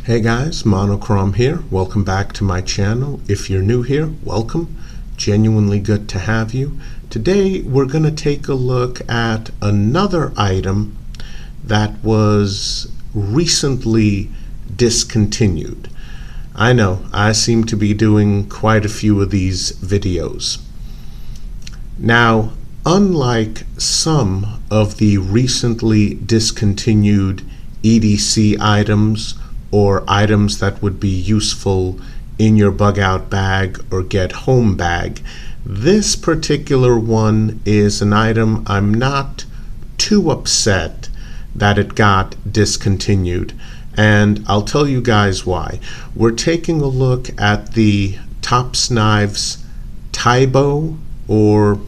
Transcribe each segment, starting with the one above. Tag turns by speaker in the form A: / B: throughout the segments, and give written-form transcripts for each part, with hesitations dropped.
A: Hey guys, Monochrome here. Welcome back to my channel. If you're new here, welcome. Genuinely good to have you. Today we're going to take a look at another item that was recently discontinued. I know, I seem to be doing quite a few of these videos. Now, unlike some of the recently discontinued EDC items or items that would be useful in your bug out bag or get home bag, this particular one is an item I'm not too upset that it got discontinued, and I'll tell you guys why. We're taking a look at the Tops Knives TIBO, or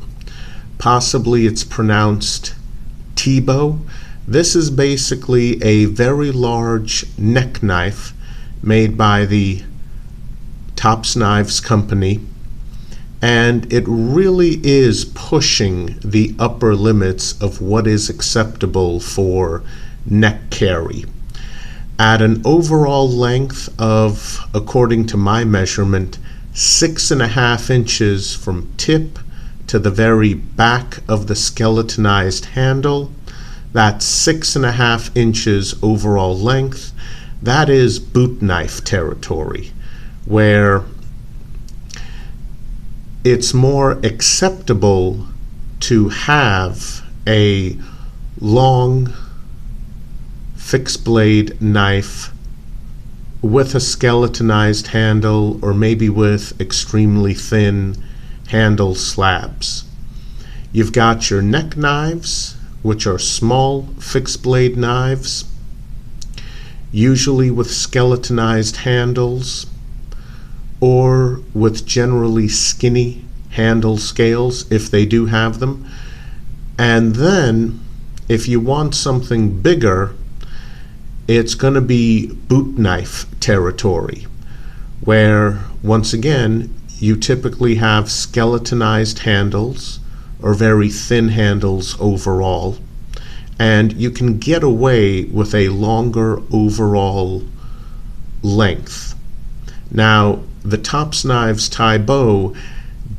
A: possibly it's pronounced TIBO. This is basically a very large neck knife made by the Tops Knives company, and it really is pushing the upper limits of what is acceptable for neck carry. At an overall length of, according to my measurement, 6.5 inches from tip to the very back of the skeletonized handle, that's 6.5 inches overall length. That is boot knife territory, where it's more acceptable to have a long fixed blade knife with a skeletonized handle, or maybe with extremely thin handle slabs. You've got your neck knives, which are small fixed blade knives, usually with skeletonized handles or with generally skinny handle scales if they do have them. And then if you want something bigger, it's going to be boot knife territory, where once again you typically have skeletonized handles or very thin handles overall, and you can get away with a longer overall length. Now, the Tops Knives TIBO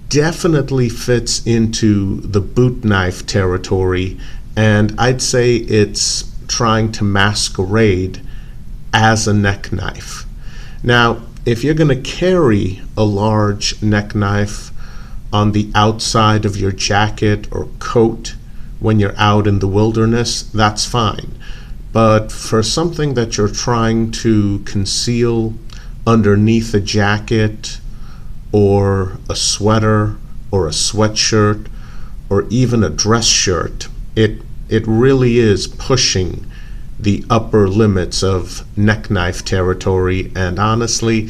A: definitely fits into the boot knife territory, and I'd say it's trying to masquerade as a neck knife. Now, if you're going to carry a large neck knife on the outside of your jacket or coat when you're out in the wilderness, that's fine. But for something that you're trying to conceal underneath a jacket or a sweater or a sweatshirt or even a dress shirt, it really is pushing the upper limits of neck knife territory, and honestly,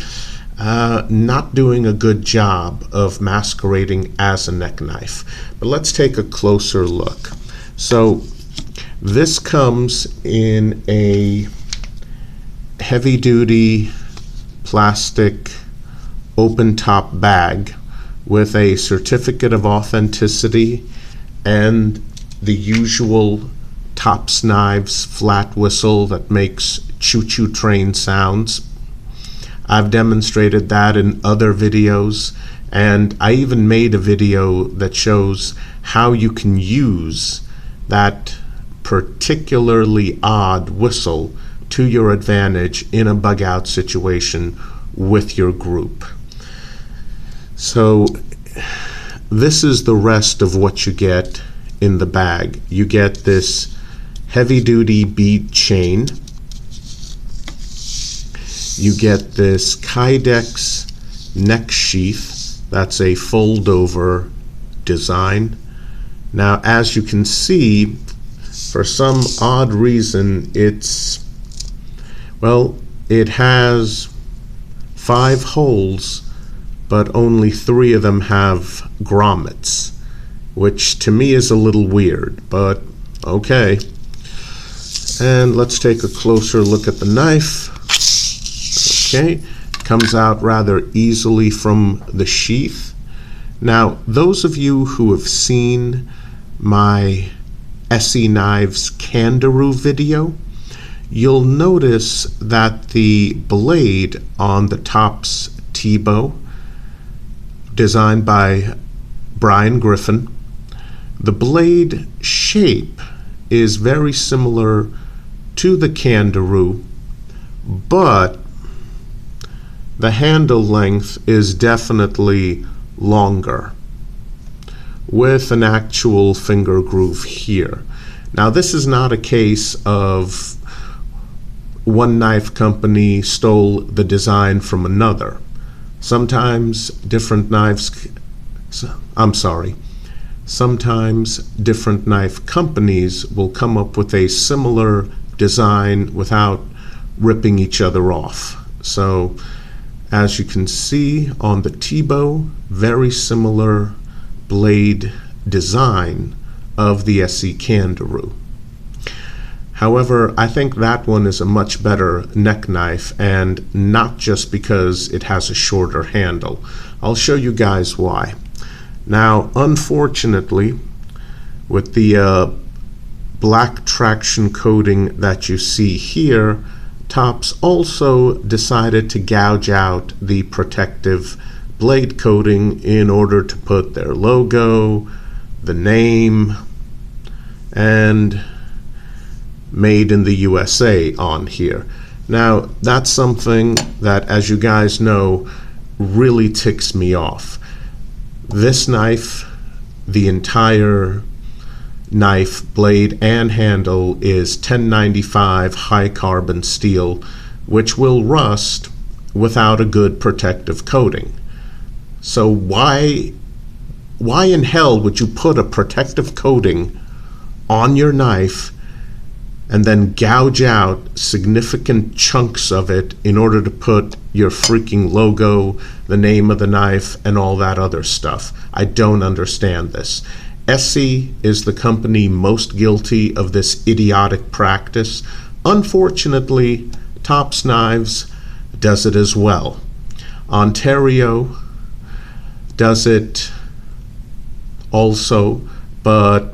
A: not doing a good job of masquerading as a neck knife. But let's take a closer look. So this comes in a heavy-duty plastic open top bag with a certificate of authenticity and the usual Tops Knives flat whistle that makes choo-choo train sounds. I've demonstrated that in other videos, and I even made a video that shows how you can use that particularly odd whistle to your advantage in a bug out situation with your group. So this is the rest of what you get in the bag. You get this heavy-duty bead chain. You get this Kydex neck sheath. That's a fold-over design. Now, as you can see, for some odd reason, it has 5 holes, but only 3 of them have grommets, which to me is a little weird, but okay. And let's take a closer look at the knife. Okay, comes out rather easily from the sheath. Now, those of you who have seen my SE Knives Kangaroo video, you'll notice that the blade on the Tops TIBO, designed by Brian Griffin, the blade shape is very similar to the Kangaroo, but the handle length is definitely longer, with an actual finger groove here. Now, this is not a case of one knife company stole the design from another. Sometimes different knife companies will come up with a similar design without ripping each other off. So, as you can see on the TIBO, very similar blade design of the SE Kangaroo. However, I think that one is a much better neck knife, and not just because it has a shorter handle. I'll show you guys why. Now, unfortunately, with the black traction coating that you see here, Tops also decided to gouge out the protective blade coating in order to put their logo, the name, and made in the USA on here. Now, that's something that, as you guys know, really ticks me off. This knife, the entire knife, blade, and handle is 1095 high carbon steel, which will rust without a good protective coating. So why in hell would you put a protective coating on your knife and then gouge out significant chunks of it in order to put your freaking logo, the name of the knife, and all that other stuff? I don't understand this. SE is the company most guilty of this idiotic practice. Unfortunately, Tops Knives does it as well. Ontario does it also, but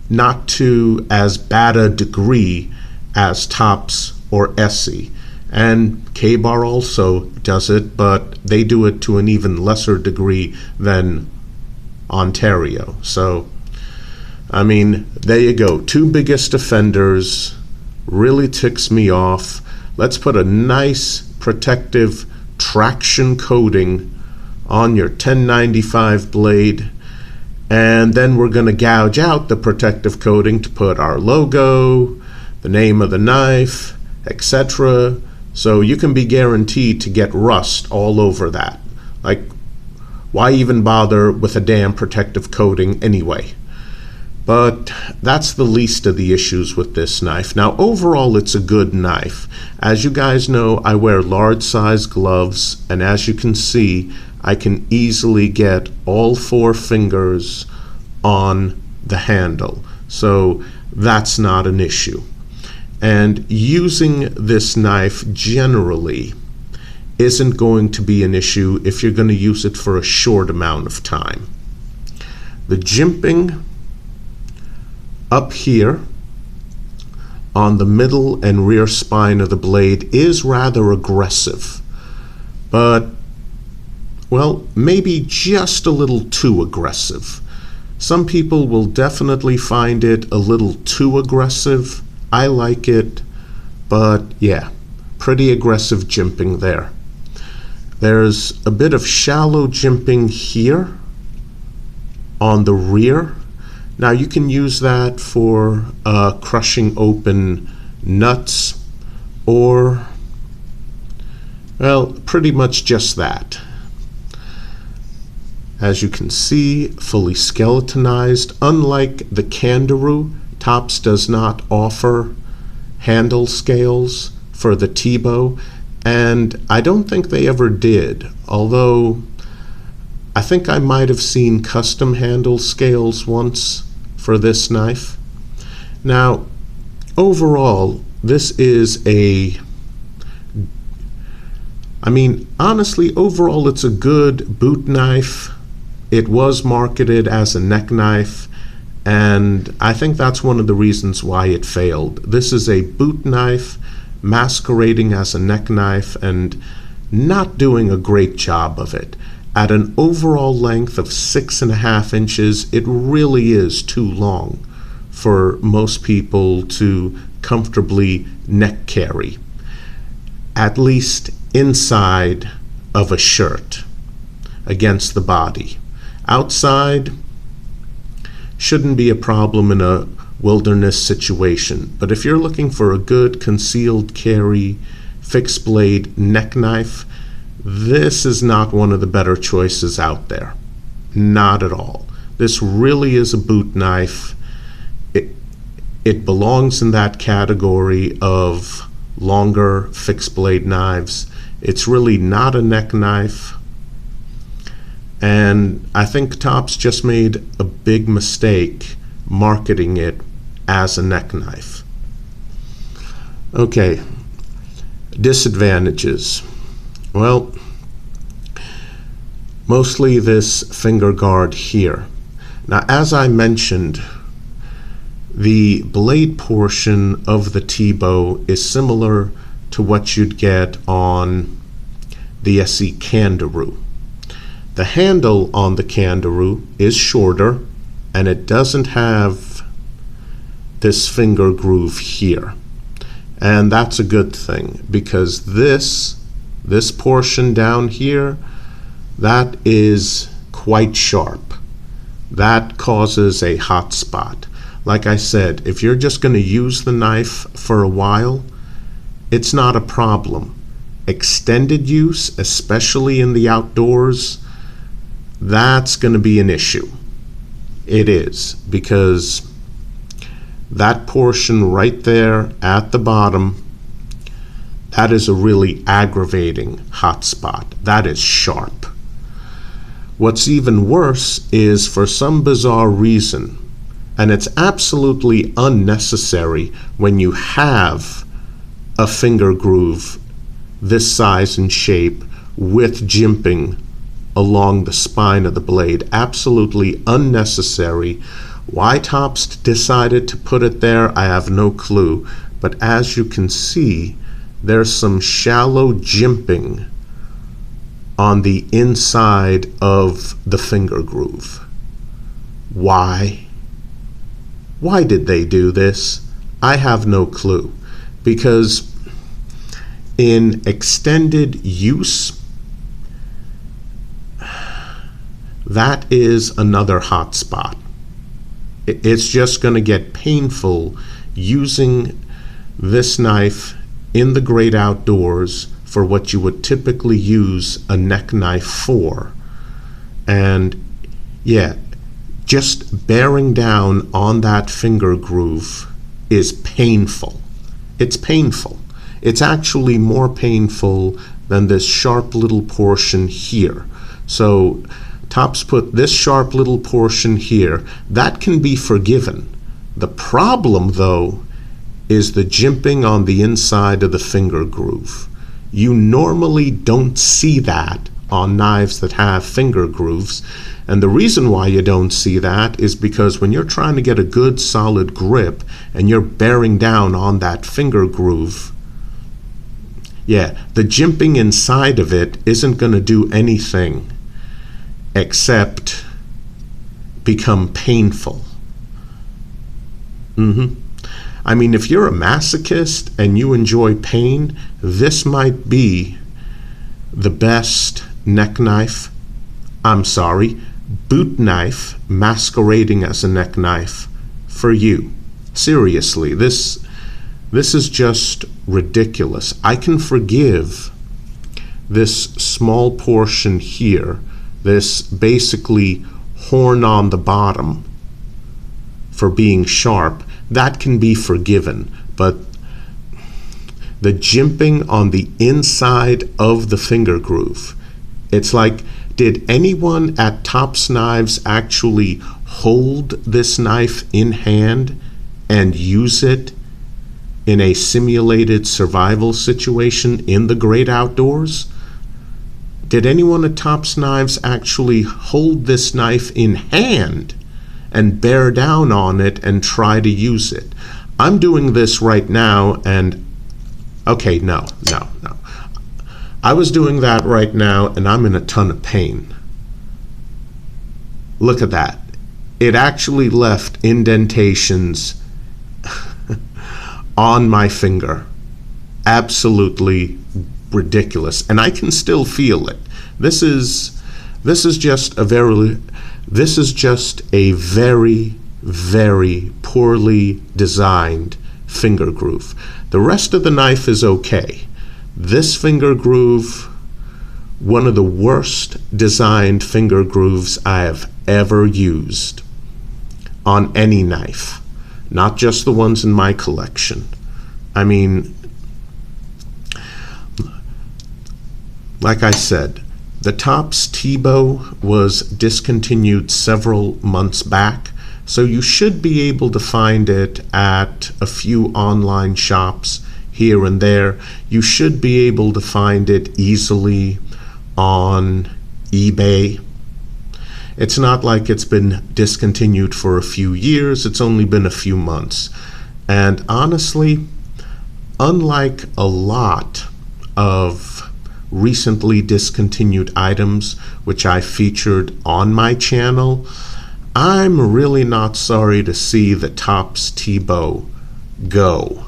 A: not to as bad a degree as Tops or SE. And K-Bar also does it, but they do it to an even lesser degree than Ontario. So, I mean, there you go. Two biggest offenders. Really ticks me off. Let's put a nice protective traction coating on your 1095 blade, and then we're going to gouge out the protective coating to put our logo, the name of the knife, etc. So you can be guaranteed to get rust all over that. Like, why even bother with a damn protective coating anyway? But that's the least of the issues with this knife. Now, overall, it's a good knife. As you guys know, I wear large size gloves, and as you can see, I can easily get all 4 fingers on the handle. So that's not an issue. And using this knife generally isn't going to be an issue if you're going to use it for a short amount of time. The jimping up here on the middle and rear spine of the blade is rather aggressive, but, well, maybe just a little too aggressive. Some people will definitely find it a little too aggressive. I like it, but yeah, pretty aggressive jimping there. There's a bit of shallow jimping here on the rear. Now you can use that for crushing open nuts, or, well, pretty much just that. As you can see, fully skeletonized. Unlike the Kangaroo, Tops does not offer handle scales for the TIBO, and I don't think they ever did, although I think I might have seen custom handle scales once for this knife. Now, overall, this is honestly, overall, it's a good boot knife. It was marketed as a neck knife, And I think that's one of the reasons why it failed. This is a boot knife masquerading as a neck knife and not doing a great job of it. At an overall length of 6.5 inches, it really is too long for most people to comfortably neck carry, at least inside of a shirt against the body. Outside shouldn't be a problem in a wilderness situation, but if you're looking for a good concealed carry fixed blade neck knife, this is not one of the better choices out there. Not at all. This really is a boot knife. It belongs in that category of longer fixed blade knives. It's really not a neck knife. And I think Tops just made a big mistake marketing it as a neck knife. Okay, disadvantages. Well, mostly this finger guard here. Now, as I mentioned, the blade portion of the TIBO is similar to what you'd get on the SE Kangaroo. The handle on the Kangaroo is shorter, and it doesn't have this finger groove here. And that's a good thing, because this portion down here, that is quite sharp. That causes a hot spot. Like I said, if you're just going to use the knife for a while, it's not a problem. Extended use, especially in the outdoors, that's going to be an issue. It is, because that portion right there at the bottom, that is a really aggravating hot spot. That is sharp. What's even worse is, for some bizarre reason, and it's absolutely unnecessary when you have a finger groove this size and shape with jimping along the spine of the blade, absolutely unnecessary. Why Tops decided to put it there, I have no clue, but as you can see, there's some shallow jimping on the inside of the finger groove. Why? Why did they do this? I have no clue, because in extended use, that is another hot spot. It's just going to get painful using this knife in the great outdoors for what you would typically use a neck knife for. And yeah, just bearing down on that finger groove is painful. It's painful. It's actually more painful than this sharp little portion here. So Tops put this sharp little portion here. That can be forgiven. The problem, though, is the jimping on the inside of the finger groove. You normally don't see that on knives that have finger grooves, and the reason why you don't see that is because when you're trying to get a good solid grip and you're bearing down on that finger groove, yeah, the jimping inside of it isn't going to do anything except become painful. I mean, if you're a masochist and you enjoy pain, this might be the best neck knife, boot knife masquerading as a neck knife for you. Seriously, this is just ridiculous. I can forgive this small portion here, this basically horn on the bottom, for being sharp. That can be forgiven, but the jimping on the inside of the finger groove, it's like, did anyone at Tops Knives actually hold this knife in hand and use it in a simulated survival situation in the great outdoors? Did anyone at Tops Knives actually hold this knife in hand and bear down on it and try to use it. I'm doing this right now, and okay, no. I was doing that right now, and I'm in a ton of pain. Look at that. It actually left indentations on my finger. Absolutely ridiculous. And I can still feel it. This is just a very, very poorly designed finger groove. The rest of the knife is okay. This finger groove, one of the worst designed finger grooves I have ever used on any knife, not just the ones in my collection. I mean, like I said, the Tops TIBO was discontinued several months back, so you should be able to find it at a few online shops here and there. You should be able to find it easily on eBay. It's not like it's been discontinued for a few years, it's only been a few months. And honestly, unlike a lot of recently discontinued items which I featured on my channel, I'm really not sorry to see the Tops TIBO go.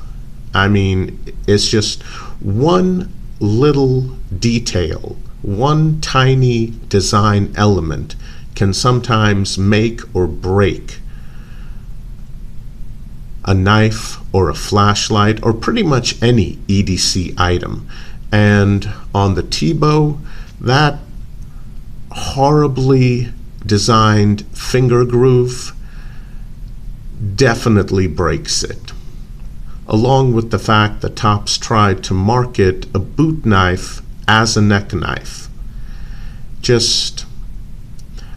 A: I mean, it's just one little detail, one tiny design element can sometimes make or break a knife or a flashlight or pretty much any EDC item. And on the TIBO, that horribly designed finger groove definitely breaks it. Along with the fact that Tops tried to market a boot knife as a neck knife.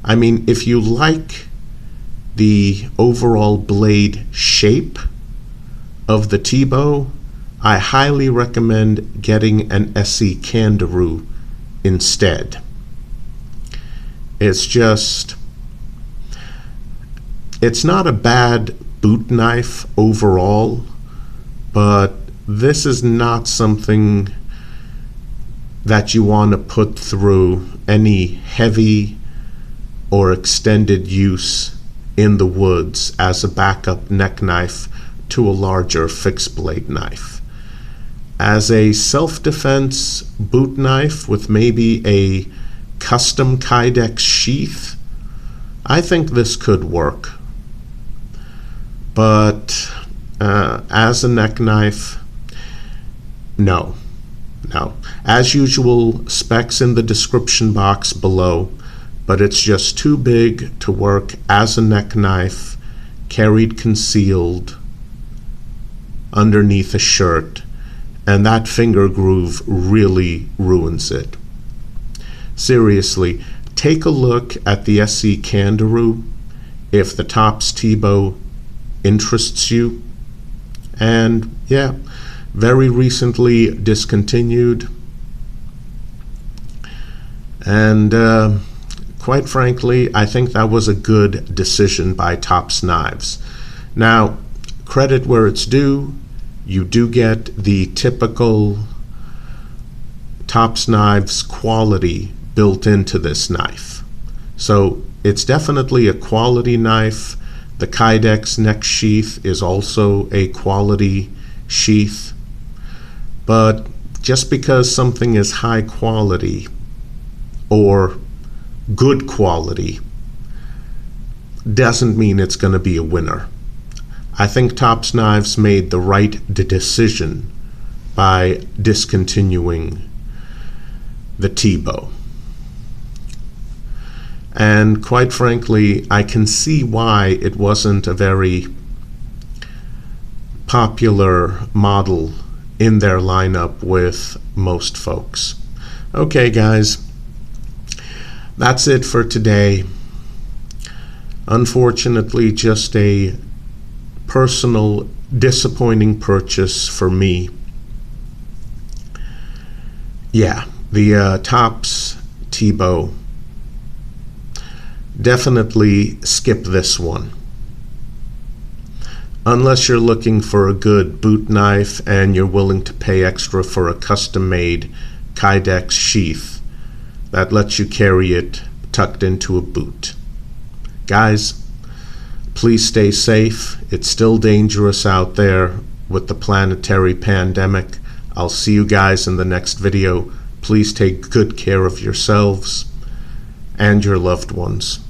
A: I mean, if you like the overall blade shape of the TIBO, I highly recommend getting an SE Kangaroo instead. It's not a bad boot knife overall, but this is not something that you want to put through any heavy or extended use in the woods as a backup neck knife to a larger fixed blade knife. As a self-defense boot knife with maybe a custom Kydex sheath, I think this could work. But as a neck knife, no. As usual, specs in the description box below, but it's just too big to work as a neck knife, carried concealed underneath a shirt, and that finger groove really ruins it. Seriously, take a look at the SE Kangaroo if the Tops TIBO interests you. And yeah, very recently discontinued. And quite frankly, I think that was a good decision by Tops Knives. Now, credit where it's due. You do get the typical Tops Knives quality built into this knife. So it's definitely a quality knife. The Kydex neck sheath is also a quality sheath. But just because something is high quality or good quality doesn't mean it's going to be a winner. I think Tops Knives made the right decision by discontinuing the TIBO. And quite frankly, I can see why it wasn't a very popular model in their lineup with most folks. Okay, guys, that's it for today. Unfortunately, just a personal disappointing purchase for me. Yeah, the Tops TIBO definitely skip this one. Unless you're looking for a good boot knife and you're willing to pay extra for a custom-made Kydex sheath that lets you carry it tucked into a boot. Guys, please stay safe. It's still dangerous out there with the planetary pandemic. I'll see you guys in the next video. Please take good care of yourselves and your loved ones.